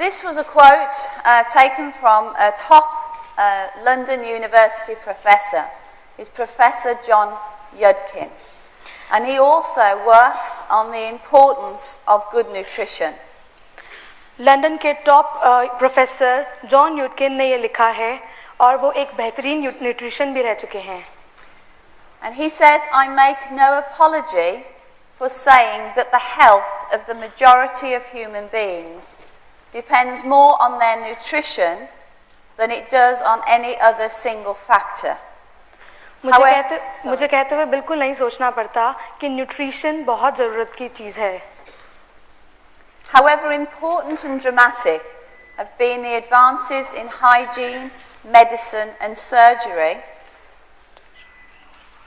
This was a quote taken from a top London University professor. It's Professor John Yudkin. And he also works on the importance of good nutrition. London के top professor John यूटकिन ने ये लिखा है और वो एक बेहतरीन nutrition भी रह चुके हैं. And he says, I make no apology for saying that the health of the majority of human beings depends more on their nutrition than it does on any other single factor. मुझे कहते हुए बिल्कुल नहीं सोचना पड़ता कि nutrition बहुत ज़रूरत की चीज़ है. However important and dramatic have been the advances in hygiene, medicine and surgery,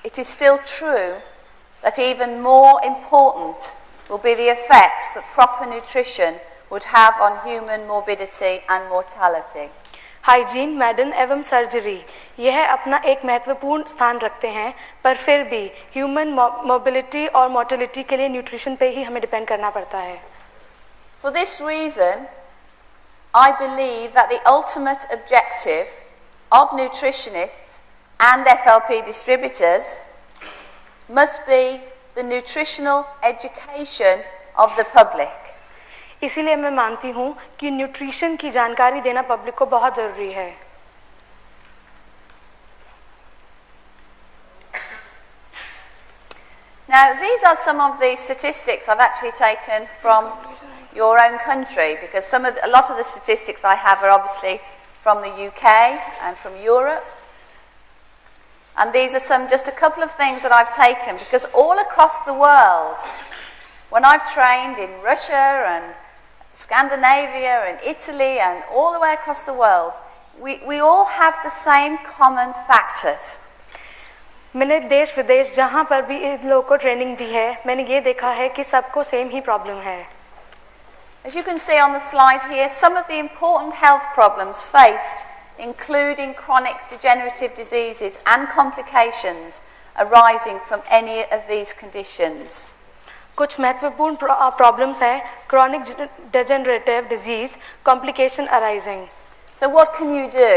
it is still true that even more important will be the effects that proper nutrition would have on human morbidity and mortality. Hygiene, medicine एवं surgery यह अपना एक महत्वपूर्ण स्थान रखते हैं, पर फिर भी ह्यूमन मोबिलिटी और मोर्टेलिटी के लिए न्यूट्रिशन पे ही हमें डिपेंड करना पड़ता है. For this reason, I believe that the ultimate objective of nutritionists and FLP distributors must be the nutritional education of the public. इसीलिए मैं मानती हूँ कि न्यूट्रिशन की जानकारी देना पब्लिक को बहुत ज़रूरी है. Now, these are some of the statistics I've actually taken from your own country, because a lot of the statistics I have are obviously from the UK and from Europe. And these are just a couple of things that I've taken, because all across the world, when I've trained in Russia and Scandinavia and Italy and all the way across the world, we all have the same common factors. मैंने देश विदेश जहाँ पर भी इन लोगों को training दी है, मैंने ये देखा है कि सबको सेम ही प्रॉब्लम है. As you can see on the slide here, some of the important health problems faced, including chronic degenerative diseases and complications arising from any of these conditions. कुछ महत्वपूर्ण प्रॉब्लम्स हैं, chronic degenerative disease, complication arising. So what can you do?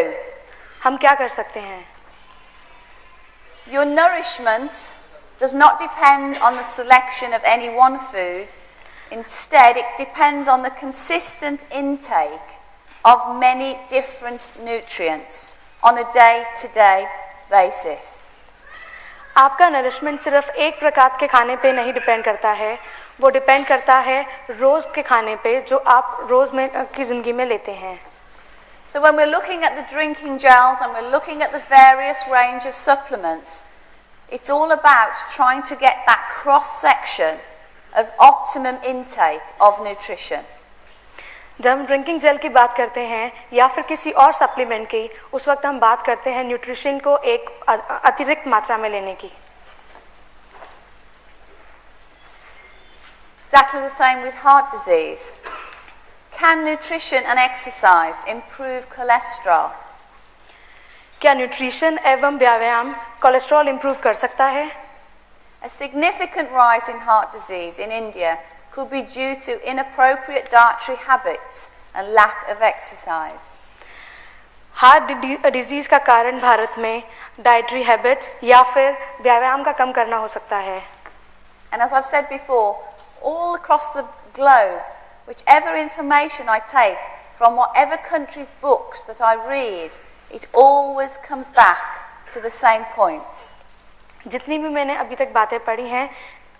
हम क्या कर सकते हैं? Your nourishment does not depend on the selection of any one food. Instead, it depends on the consistent intake of many different nutrients on a day-to-day basis. आपका nourishment सिर्फ एक प्रकार के खाने पे नहीं डिपेंड करता है, वो डिपेंड करता है रोज़ के खाने पे जो आप रोज़ में की ज़िंदगी में लेते हैं. So when we're looking at the drinking gels and we're looking at the various range of supplements, it's all about trying to get that cross-section of optimum intake of nutrition. जब हम ड्रिंकिंग जेल की बात करते हैं या फिर किसी और सप्लीमेंट की, उस वक्त हम बात करते हैं न्यूट्रिशन को एक अतिरिक्त मात्रा में लेने की. Exactly the same with heart disease. Can nutrition and exercise improve cholesterol? क्या न्यूट्रिशन एवं व्यायाम कोलेस्ट्रॉल इंप्रूव कर सकता है? A significant rise in heart disease in India could be due to inappropriate dietary habits and lack of exercise. Heart disease का कारण भारत में dietary habits या फिर व्यायाम का कम करना हो सकता है. And as I've said before, all across the globe, whichever information I take from whatever country's books that I read, it always comes back to the same points. जितनी भी मैंने अभी तक बातें पढ़ी हैं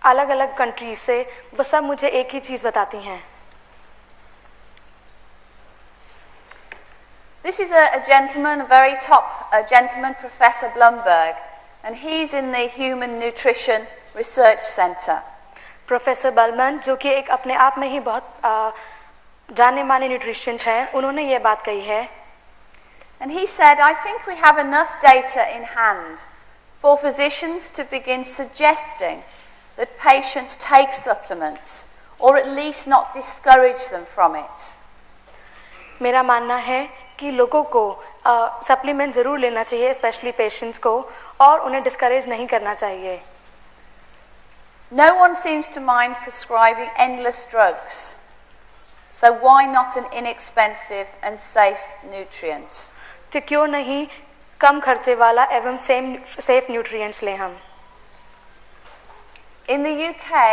अलग अलग कंट्रीज से, वो सब मुझे एक ही चीज़ बताती हैं. This is a gentleman, a very top gentleman, Professor Blumberg, and he's in the Human Nutrition Research Centre. Professor बलमन, जो कि एक अपने आप में ही बहुत जाने माने न्यूट्रिशनिस्ट हैं, उन्होंने ये बात कही है. And he said, I think we have enough data in hand for physicians to begin suggesting that patients take supplements or at least not discourage them from it. मेरा मानना है कि लोगों को सप्लीमेंट ज़रूर लेना चाहिए, स्पेशली पेशेंट्स को, और उन्हें डिस्करेज नहीं करना चाहिए. No one seems to mind prescribing endless drugs. So why not an inexpensive and safe nutrient? तो क्यों नहीं कम खर्चे वाला एवं सेफ न्यूट्रिएंट्स लें हम? In the UK,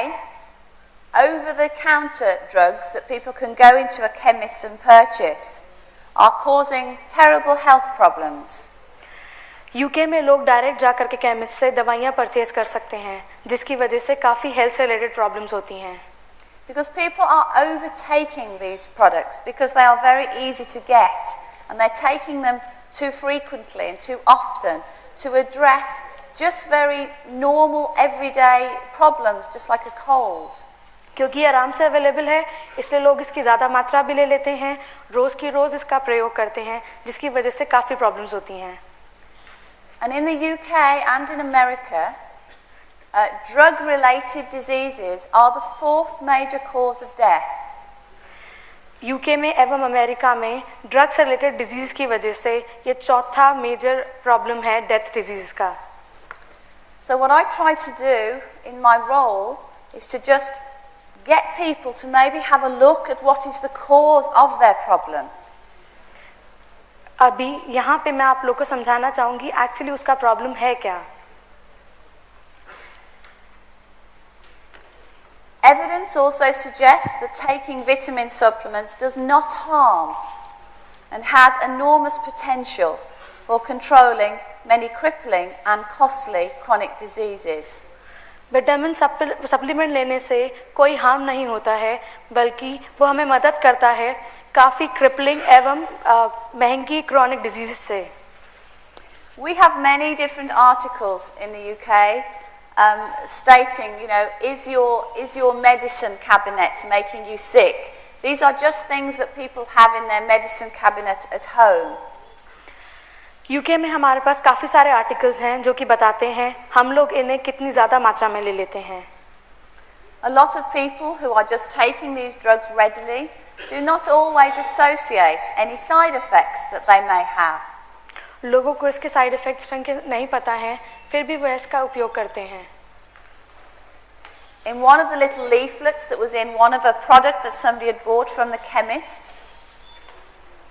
over-the-counter drugs that people can go into a chemist and purchase are causing terrible health problems. UK में लोग डायरेक्ट जा करके केमिस्ट से दवाइयाँ परचेज कर सकते हैं, जिसकी वजह से काफ़ी हेल्थ से रिलेटेड प्रॉब्लम्स होती हैं. Because people are overtaking these products because they are very easy to get and they're taking them too frequently and too often to address just very normal everyday problems just like a cold. क्योंकि ये आराम से available है, इसलिए लोग इसकी ज़्यादा मात्रा भी ले लेते हैं, रोज़ की रोज़ इसका प्रयोग करते हैं, जिसकी वजह से काफ़ी प्रॉब्लम्स होती हैं. And in the UK and in America, drug-related diseases are the 4th major cause of death. UK में एवं अमेरिका में ड्रग से रिलेटेड डिजीज की वजह से ये चौथा मेजर प्रॉब्लम है डेथ डिजीज का. So what I try to do in my role is to just get people to maybe have a look at what is the cause of their problem. अभी यहाँ पे मैं आप लोग को समझाना चाहूँगी एक्चुअली उसका प्रॉब्लम है क्या. Evidence also suggests that taking vitamin supplements does not harm and has enormous potential for controlling many crippling and costly chronic diseases. Vitamin supplement लेने से कोई हार्म नहीं होता है, बल्कि वो हमें मदद करता है काफ़ी क्रिपलिंग एवं महंगी क्रॉनिक डिजीज से. We have many different articles in the UK stating, is your medicine cabinet making you sick? These are just things that people have in their medicine cabinet at home. UK में हमारे पास काफ़ी सारे articles हैं जो कि बताते हैं हम लोग इन्हें कितनी ज़्यादा मात्रा में ले लेते हैं. A lot of people who are just taking these drugs readily do not always associate any side effects that they may have. लोगों को इसके साइड इफ़ेक्ट्स नहीं पता है, फिर भी वह इसका उपयोग करते हैं. In one of the little leaflets that was in one of a product that somebody had bought from the chemist,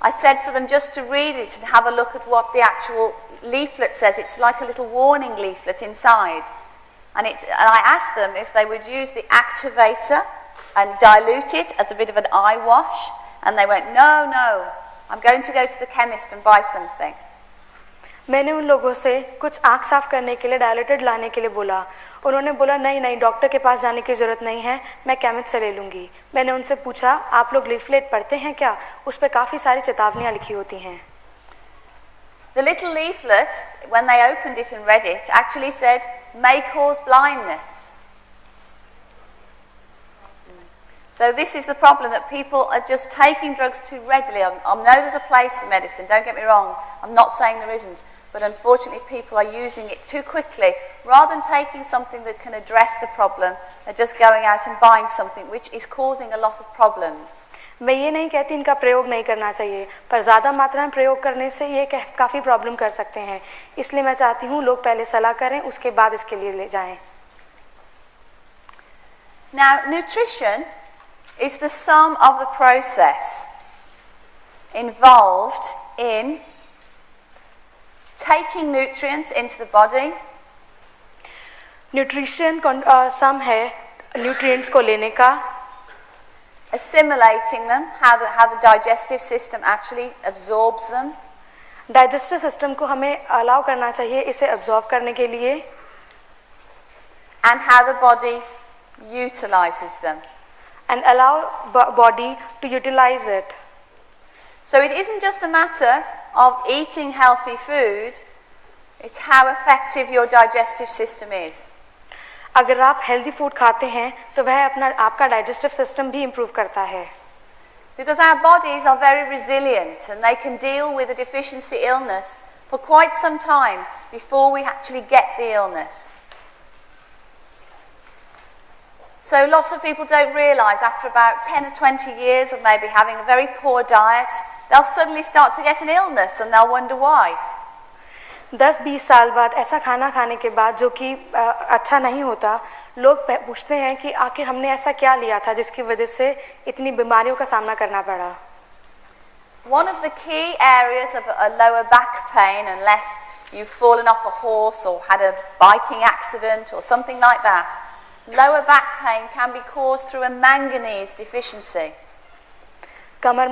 I said for them just to read it and have a look at what the actual leaflet says. It's like a little warning leaflet inside. And I asked them if they would use the activator and dilute it as a bit of an eye wash. And they went, no, I'm going to go to the chemist and buy something. मैंने उन लोगों से कुछ आँख साफ करने के लिए डायलेटेड लाने के लिए बोला. उन्होंने बोला नहीं डॉक्टर के पास जाने की ज़रूरत नहीं है, मैं केमिस्ट से ले लूँगी. मैंने उनसे पूछा आप लोग लीफलेट पढ़ते हैं क्या? उस पर काफ़ी सारी चेतावनियाँ लिखी होती हैं. The little leaflet, when they opened it and read it, actually said, may cause blindness. So this is the problem, that people are just taking drugs too readily. I know there's a place for medicine, don't get me wrong. I'm not saying there isn't. But unfortunately people are using it too quickly. Rather than taking something that can address the problem, they're just going out and buying something which is causing a lot of problems. मैं ये नहीं कहती इनका प्रयोग नहीं करना चाहिए, पर ज़्यादा मात्रा में प्रयोग करने से ये काफ़ी प्रॉब्लम कर सकते हैं. इसलिए मैं चाहती हूँ लोग पहले सलाह करें, उसके बाद इसके लिए ले जाएं. Now, nutrition is the sum of the process involved in taking nutrients into the body. Nutrition sum है न्यूट्रिएंट्स को लेने का. Assimilating them, how the digestive system actually absorbs them. Digestive system को हमें अलाउ करना चाहिए इसे अब्जॉर्ब करने के लिए. And how the body utilizes them. And allow body to utilize it. So it isn't just a matter of eating healthy food, it's how effective your digestive system is. अगर आप healthy food खाते हैं तो वह आपका digestive system भी improve करता है. Because our bodies are very resilient and they can deal with a deficiency illness for quite some time before we actually get the illness. So lots of people don't realise after about 10 or 20 years of maybe having a very poor diet, they'll suddenly start to get an illness and they'll wonder why. 10-20 साल बाद ऐसा खाना खाने के बाद जो कि अच्छा नहीं होता, लोग पूछते हैं कि आखिर हमने ऐसा क्या लिया था जिसकी वजह से इतनी बीमारियों का सामना करना पड़ा। One of the key areas of a lower back pain, unless you've fallen off a horse or had a biking accident or something like that, lower back pain can be caused through a manganese deficiency. कमर में